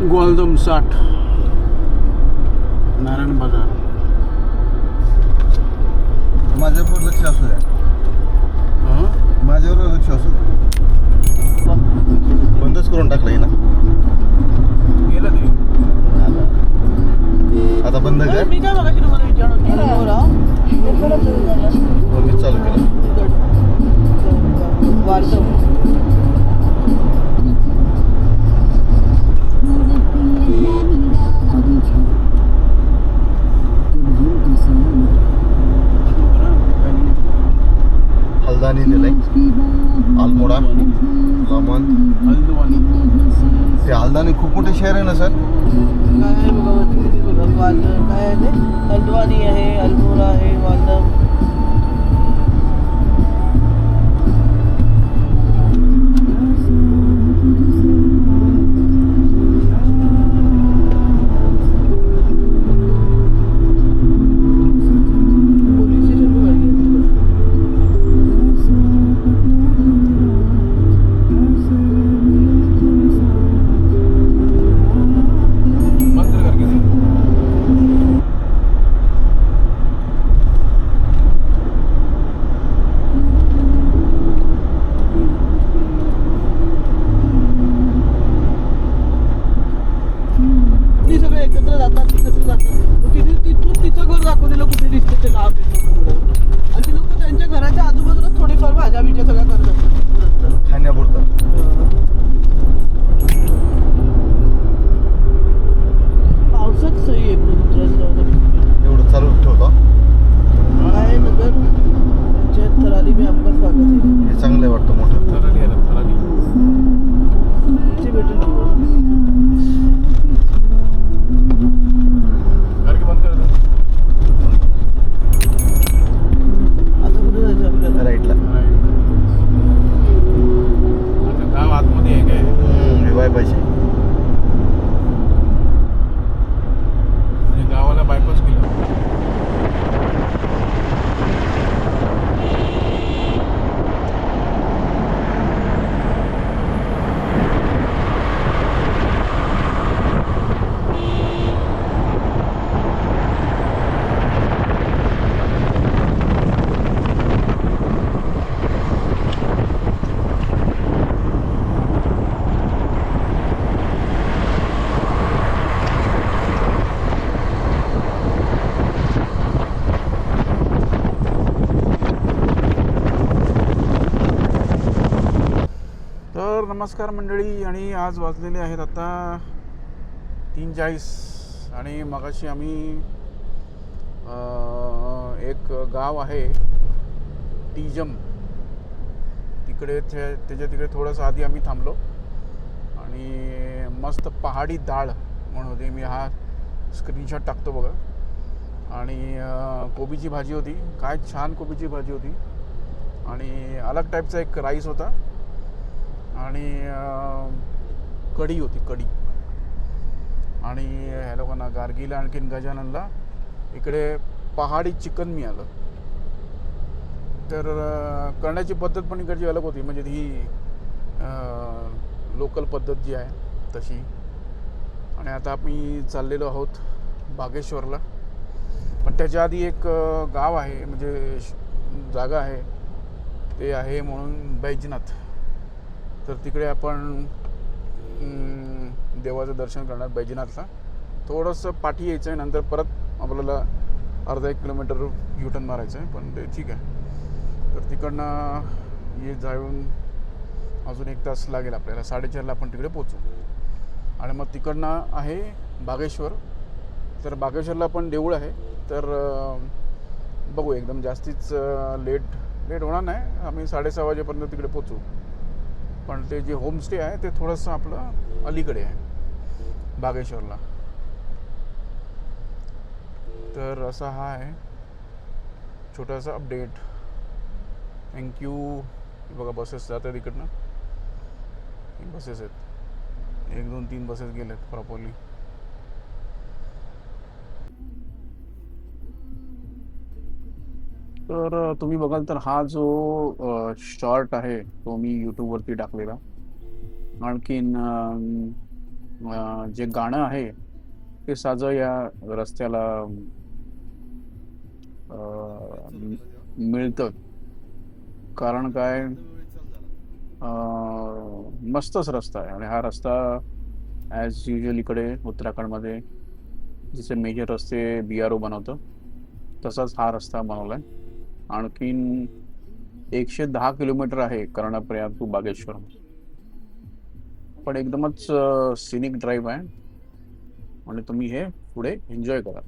ग्वालदम 60 नारायण बाजार. माझ्यावर लक्ष असू द्या. माझ्यावर लक्ष असू द्या. बंदच करून टाकलंय ना. गेलं ते आता बंद कर. मी काय बघा की तुम्हाला विचारणार मी चालू केलं. हल्दानी दिलंय, अल्मोडा, लमन. हल्दवानी. ते हल्दानी खूप मोठे शहर आहे ना सर. काय बघा काय आहे ते हल्द्वानी आहे, अल्मोडा आहे, वालदम. तिथं घर दाखवलेलं कुठे दिसतं ते गाव आणि ती लोक त्यांच्या घराच्या आजूबाजूला थोडीफार भाज्या बिज्या सगळ्या करत असतात खाण्यापुरतं. पावसात सही आहे एवढं चालू ठेवतो. काय नगर पंचायत थराली में आपका स्वागत है. हे चांगलं वाटतं मोठं. थराली आहे ना, थराली. इथे भेटेल की गाडी बंद कर. आता कुठे जायचं आपल्याला? राईटला. आता गाव आतमध्ये आहे काय? विवाय पाहिजे. म्हणजे गावाला बायपास केलं. तर नमस्कार मंडळी. आणि आज वाजलेले आहेत आता 3:40 आणि मगाशी आम्ही एक गाव आहे टीजम तिकडे त्याच्या तिकडे थोडंसं आधी आम्ही थांबलो आणि मस्त पहाडी डाळ म्हणून होती. मी हा स्क्रीनशॉट टाकतो बघा. आणि कोबीची भाजी होती. काय छान कोबीची भाजी होती आणि अलग टाईपचा एक राईस होता आणि कढी होती, कढी. आणि ह्या लोकांना गार्गीला आणखीन गजाननला इकडे पहाडी चिकन मिळालं. तर करण्याची पद्धत पण इकडची अलग होती. म्हणजे ही लोकल पद्धत जी आहे तशी. आणि आता आम्ही चाललेलो आहोत बागेश्वरला. पण त्याच्या आधी एक गाव आहे, म्हणजे जागा आहे, ते आहे म्हणून बैजनाथ. तर तिकडे आपण देवाचं दर्शन करणार बैजनाथला. थोडंसं पाठी यायचं आहे, नंतर परत आपल्याला अर्धा 1 किलोमीटर युटर्न मारायचं आहे. पण ते ठीक आहे. तर तिकडनं ये जाऊन अजून 1 तास लागेल आपल्याला. 4:30ला आपण तिकडे पोचू. आणि मग तिकडनं आहे बागेश्वर. तर बागेश्वरला पण देऊळ आहे. तर बघू, एकदम जास्तीच लेट होणार नाही. आम्ही 6:30 वाजेपर्यंत तिकडे पोचू. पण ते जे होमस्टे आहे ते थोडंसं आपलं अलीकडे आहे बागेश्वरला. तर असा हा आहे छोटासा अपडेट. थँक्यू. बघा बसेस जातात इकडनं. बसेस आहेत, 1 2 3 बसेस गेल्यात प्रॉपरली. तर तुम्ही बघाल तर हा जो शॉर्ट आहे तो मी यूट्यूबवरती टाकलेला. आणखीन जे गाणं आहे ते साजं या रस्त्याला मिळतं. कारण काय, मस्तच रस्ता आहे. आणि हा रस्ता ॲज युजल इकडे उत्तराखंडमध्ये जसे मेजर रस्ते BRO बनवतं तसाच हा रस्ता बनवला आहे. आणखीन 110 किलोमीटर आहे कर्णप्रयाग टू बागेश्वर. पण एकदमच सिनिक ड्राईव्ह आहे आणि तुम्ही हे पुढे एन्जॉय करा.